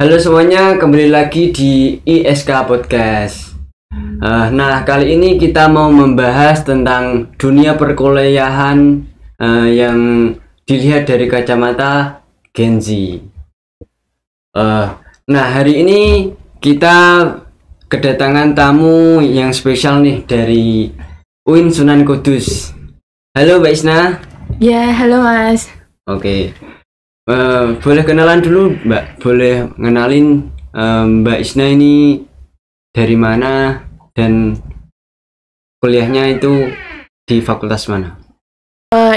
Halo semuanya, kembali lagi di ISK Podcast. Nah, kali ini kita mau membahas tentang dunia perkuliahan yang dilihat dari kacamata Gen Z. Nah, hari ini kita kedatangan tamu yang spesial nih dari UIN Sunan Kudus. Halo Mbak Isna. Ya, halo Mas. Oke. Boleh kenalan dulu Mbak, boleh ngenalin Mbak Isna ini dari mana dan kuliahnya itu di fakultas mana?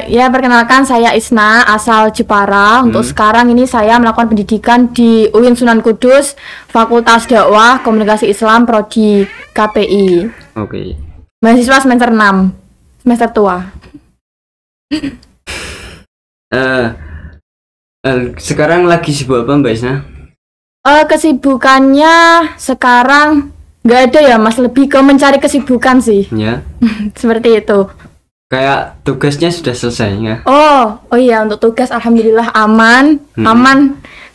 Ya, perkenalkan saya Isna, asal Jepara. Untuk sekarang ini saya melakukan pendidikan di UIN Sunan Kudus, Fakultas Dakwah Komunikasi Islam Prodi KPI. Oke. Mahasiswa semester 6, semester tua. Sekarang lagi sibuk apa Mbak Isna? Kesibukannya sekarang nggak ada ya Mas, lebih ke mencari kesibukan sih. Ya. Seperti itu. Kayak tugasnya sudah selesai ya? Oh iya, untuk tugas alhamdulillah aman,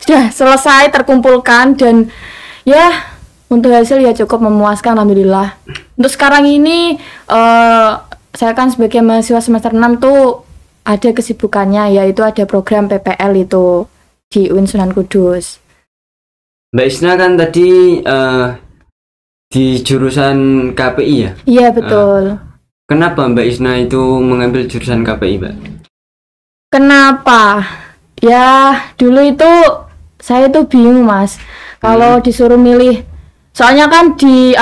sudah selesai terkumpulkan dan ya untuk hasil ya cukup memuaskan alhamdulillah. Untuk sekarang ini saya kan sebagai mahasiswa semester 6 tuh ada kesibukannya, yaitu ada program PPL itu di UIN Sunan Kudus. Mbak Isna kan tadi di jurusan KPI ya? Iya betul. Kenapa Mbak Isna itu mengambil jurusan KPI Mbak? Kenapa? Ya dulu itu saya tuh bingung Mas, kalau disuruh milih. Soalnya kan di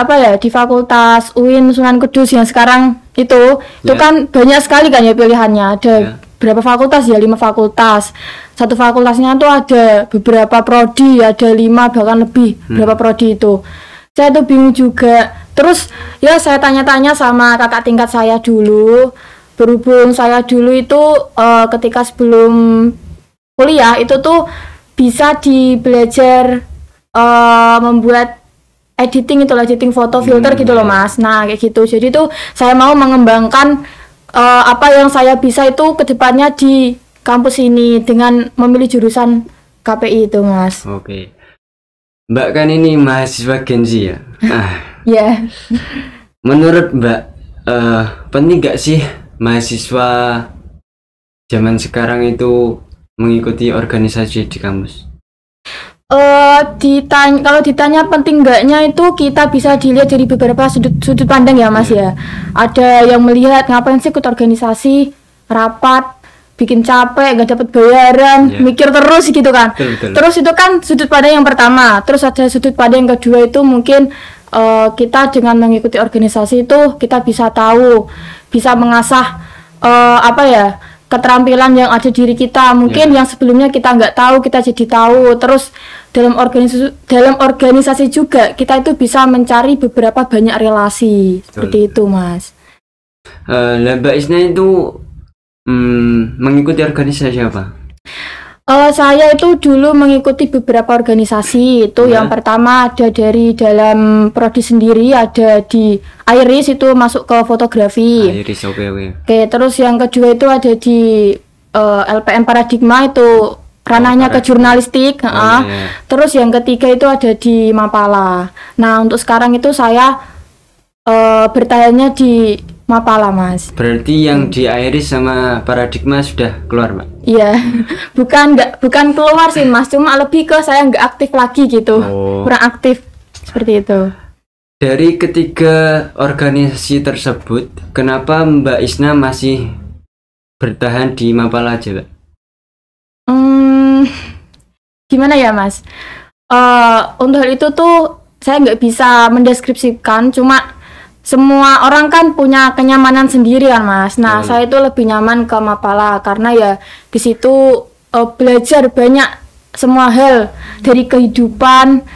Fakultas UIN Sunan Kudus yang sekarang itu kan banyak sekali kan ya pilihannya. Ada berapa fakultas ya? 5 fakultas. Satu fakultasnya tuh ada beberapa prodi, ada 5 bahkan lebih berapa prodi itu. Saya tuh bingung juga. Terus ya saya tanya-tanya sama kakak tingkat saya dulu. Berhubung saya dulu itu ketika sebelum kuliah itu tuh bisa belajar membuat editing foto filter gitu loh Mas. Nah kayak gitu. Jadi tuh saya mau mengembangkan apa yang saya bisa itu kedepannya di kampus ini dengan memilih jurusan KPI itu Mas. Oke. Mbak kan ini mahasiswa Gen Z ya? Ya. Menurut Mbak, penting gak sih mahasiswa zaman sekarang itu mengikuti organisasi di kampus? Kalau ditanya penting enggaknya itu kita bisa dilihat dari beberapa sudut pandang ya Mas ya. Ada yang melihat ngapain sih ikut organisasi, rapat, bikin capek, nggak dapat bayaran, mikir terus gitu kan. Betul. Terus itu kan sudut pandang yang pertama. Terus ada sudut pandang yang kedua itu mungkin kita dengan mengikuti organisasi itu kita bisa tahu, bisa mengasah keterampilan yang ada diri kita. Mungkin yang sebelumnya kita nggak tahu, kita jadi tahu. Terus dalam organisasi juga kita itu bisa mencari beberapa banyak relasi. Seperti itu Mas. Mbak Isna itu mengikuti organisasi apa? Saya itu dulu mengikuti beberapa organisasi. Itu yang pertama ada dari dalam prodi sendiri, ada di Iris itu masuk ke fotografi. Iris, oke. Terus yang kedua itu ada di LPM Paradigma, itu ranahnya ke jurnalistik. Terus yang ketiga itu ada di Mapala. Nah untuk sekarang itu saya bertanya di Mapala Mas. Berarti yang di Iris sama Paradigma sudah keluar Mbak? Iya, bukan keluar sih Mas, cuma lebih ke saya nggak aktif lagi gitu, kurang aktif seperti itu. Dari ketiga organisasi tersebut, kenapa Mbak Isna masih bertahan di Mapala aja Mbak? Gimana ya Mas? Untuk hal itu tuh saya nggak bisa mendeskripsikan, cuma semua orang kan punya kenyamanan sendiri kan Mas. Nah saya itu lebih nyaman ke Mapala karena ya di situ belajar banyak semua hal dari kehidupan,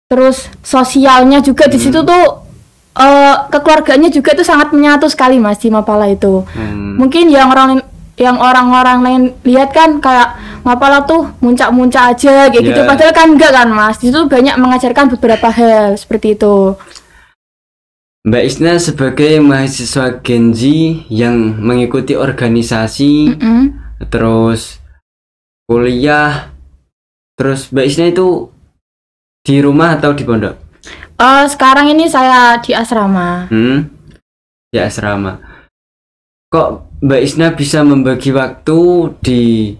terus sosialnya juga di situ tuh kekeluargaannya juga itu sangat menyatu sekali Mas di Mapala itu. Mungkin yang orang-orang lain lihat kan kayak Mapala tuh muncak-muncak aja kayak gitu, padahal kan enggak kan Mas. Di situ banyak mengajarkan beberapa hal seperti itu. Mbak Isna sebagai mahasiswa Gen Z yang mengikuti organisasi, terus kuliah, terus Mbak Isna itu Di rumah atau di pondok? Sekarang ini saya di asrama. Di asrama. Kok Mbak Isna bisa membagi waktu di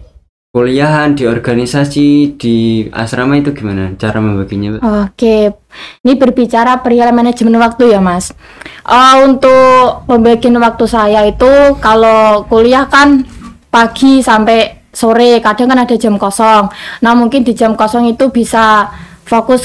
kuliahan, di organisasi, di asrama itu gimana cara membaginya, Mbak? Oke, ini berbicara perihal manajemen waktu ya, Mas. Untuk pembagian waktu saya itu kalau kuliah kan pagi sampai sore, kadang kan ada jam kosong. Nah, mungkin di jam kosong itu bisa fokus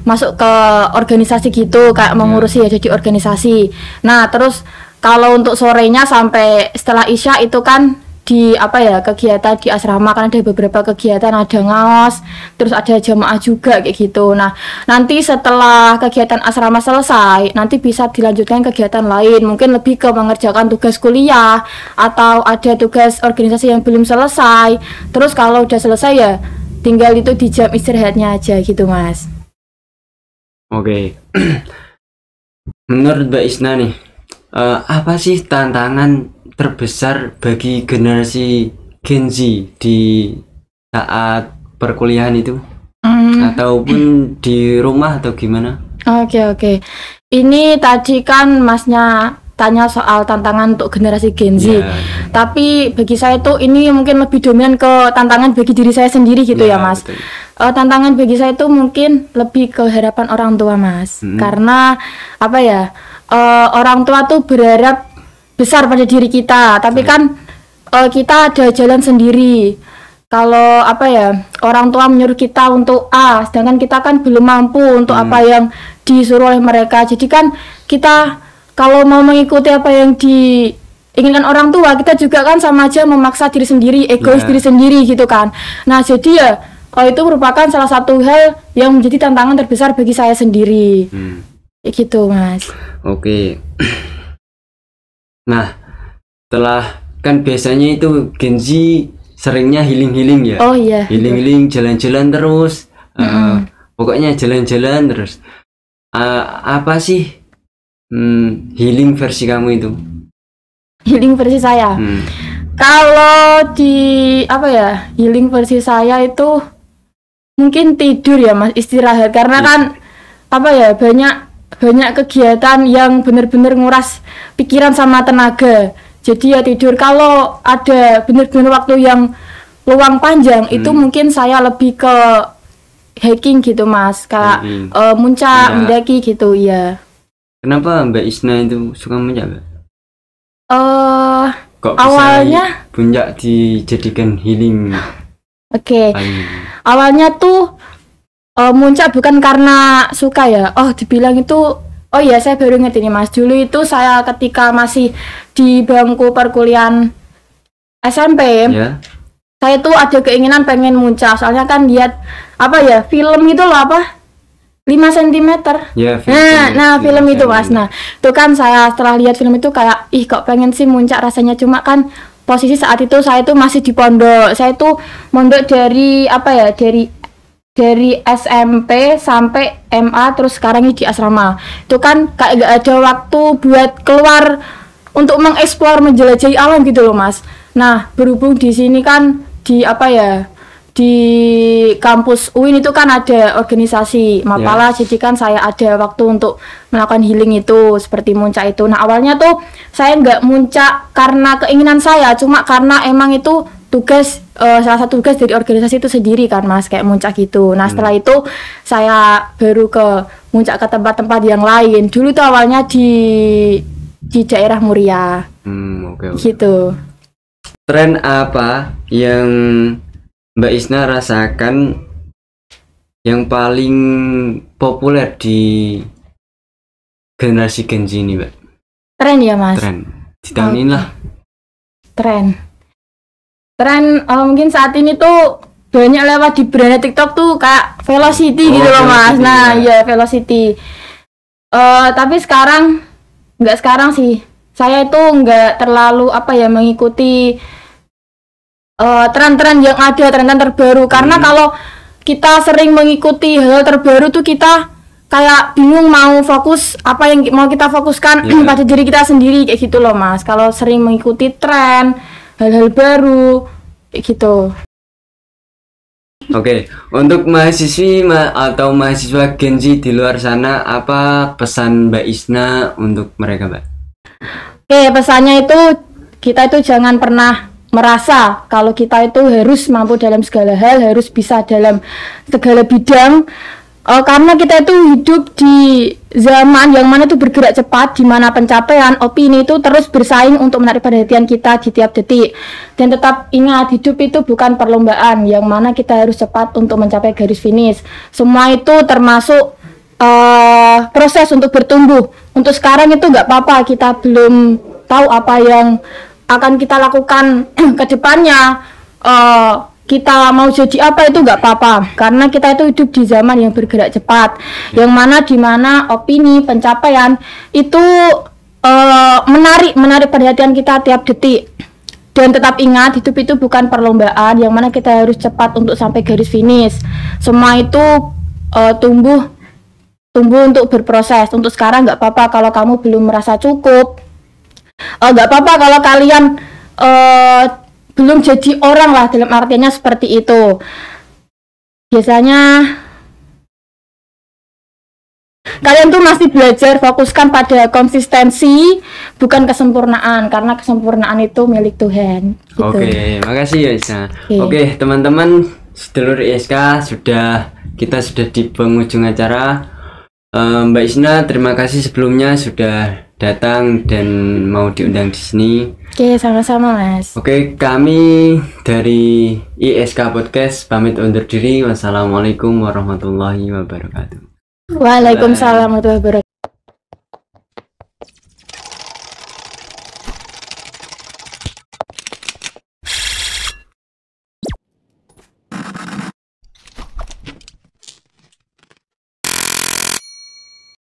masuk ke organisasi gitu, kayak mengurusi aja di organisasi. Nah, terus kalau untuk sorenya sampai setelah Isya itu kan di kegiatan di asrama, kan ada beberapa kegiatan, ada ngaos, terus ada jamaah juga kayak gitu. Nah, nanti setelah kegiatan asrama selesai, nanti bisa dilanjutkan kegiatan lain, mungkin lebih ke mengerjakan tugas kuliah atau ada tugas organisasi yang belum selesai. Terus kalau udah selesai ya tinggal itu di jam istirahatnya aja gitu, Mas. Oke. Menurut Mbak Isna nih, apa sih tantangan terbesar bagi generasi Gen Z di saat perkuliahan itu? Ataupun di rumah atau gimana? Oke. Ini tadi kan Masnya tanya soal tantangan untuk generasi Gen Z. Tapi bagi saya tuh ini mungkin lebih dominan ke tantangan bagi diri saya sendiri gitu ya, Mas. Tantangan bagi saya itu mungkin lebih ke harapan orang tua, Mas. Karena orang tua tuh berharap besar pada diri kita, tapi kan kita ada jalan sendiri. Kalau orang tua menyuruh kita untuk A, sedangkan kita kan belum mampu untuk apa yang disuruh oleh mereka. Jadi kan kita kalau mau mengikuti apa yang diinginkan orang tua, kita juga kan sama aja memaksa diri sendiri, egois diri sendiri gitu kan. Nah, jadi ya itu merupakan salah satu hal yang menjadi tantangan terbesar bagi saya sendiri. Gitu, Mas. Oke. Nah, setelah kan biasanya itu Gen Z seringnya healing ya. Oh iya. Healing jalan-jalan terus. Pokoknya jalan-jalan terus. Apa sih healing versi kamu itu? Healing versi saya. Kalau di healing versi saya itu mungkin tidur ya, Mas, istirahat. Karena kan banyak kegiatan yang benar-benar nguras pikiran sama tenaga. Jadi ya tidur. Kalau ada benar-benar waktu yang luang panjang itu mungkin saya lebih ke hiking gitu, Mas, kayak muncak, mendaki gitu ya. Kenapa Mbak Isna itu suka muncak, Mbak? Kok awalnya bisa puncak dijadikan healing? Oke. Awalnya tuh muncak bukan karena suka ya. Dibilang itu saya baru ngerti nih, Mas. Dulu itu saya ketika masih di bangku perkuliahan SMP, saya tuh ada keinginan pengen muncak. Soalnya kan lihat film itu loh 5 cm. Film itu, Mas. Nah, itu kan saya setelah lihat film itu kayak kok pengen sih muncak rasanya. Cuma kan posisi saat itu saya tuh masih di pondok. Saya tuh mondok dari dari SMP sampai MA, terus sekarang ini di asrama. Itu kan kayak gak ada waktu buat keluar untuk mengeksplor, menjelajahi alam gitu loh, Mas. Nah, berhubung di sini kan di di kampus UIN itu kan ada organisasi Mapala, jadi kan saya ada waktu untuk melakukan healing itu seperti muncak itu. Nah, awalnya tuh saya nggak muncak karena keinginan saya, cuma karena emang itu tugas salah satu tugas dari organisasi itu sendiri kan, Mas, kayak muncak gitu. Nah, setelah itu saya baru ke muncak ke tempat-tempat yang lain. Dulu tuh awalnya di daerah Muria. Okay. Gitu. Tren apa yang Mbak Isna rasakan yang paling populer di generasi Gen Z ini, Mbak? Tren ya, Mas? Tren di tahun ini lah. Tren mungkin saat ini tuh banyak lewat di brand TikTok tuh kayak Velocity gitu loh, Mas. Nah, ya Velocity. Tapi nggak sekarang sih. Saya itu nggak terlalu mengikuti tren-tren yang ada, tren-tren terbaru. Karena kalau kita sering mengikuti hal terbaru tuh kita kayak bingung mau fokus apa yang mau kita fokuskan pada diri kita sendiri kayak gitu loh, Mas. Kalau sering mengikuti tren, hal-hal baru kayak gitu. Oke, untuk mahasiswi atau mahasiswa Gen Z di luar sana, apa pesan Mbak Isna untuk mereka, Mbak? Oke, pesannya itu kita itu jangan pernah merasa kalau kita itu harus mampu dalam segala hal, harus bisa dalam segala bidang. Karena kita itu hidup di zaman yang mana itu bergerak cepat, di mana pencapaian opini itu terus bersaing untuk menarik perhatian kita di tiap detik. Dan tetap ingat, hidup itu bukan perlombaan yang mana kita harus cepat untuk mencapai garis finish. Semua itu termasuk proses untuk bertumbuh. Untuk sekarang itu nggak apa-apa, kita belum tahu apa yang akan kita lakukan ke depannya. Kita mau jadi apa itu nggak apa-apa, karena kita itu hidup di zaman yang bergerak cepat, yang mana dimana opini, pencapaian itu menarik perhatian kita tiap detik. Dan tetap ingat, hidup itu bukan perlombaan yang mana kita harus cepat untuk sampai garis finish. Semua itu tumbuh untuk berproses. Untuk sekarang nggak apa-apa kalau kamu belum merasa cukup, nggak apa-apa kalau kalian belum jadi orang lah, dalam artinya seperti itu. Biasanya kalian tuh masih belajar, fokuskan pada konsistensi, bukan kesempurnaan, karena kesempurnaan itu milik Tuhan. Gitu. Oke, makasih ya Isna. Oke, teman-teman, sedulur ISK, kita sudah di penghujung acara. Mbak Isna, terima kasih sebelumnya sudah datang dan mau diundang di sini. Oke, sama-sama Mas. Oke, kami dari ISK Podcast pamit undur diri. Wassalamualaikum warahmatullahi wabarakatuh. Waalaikumsalam warahmatullahi wabarakatuh.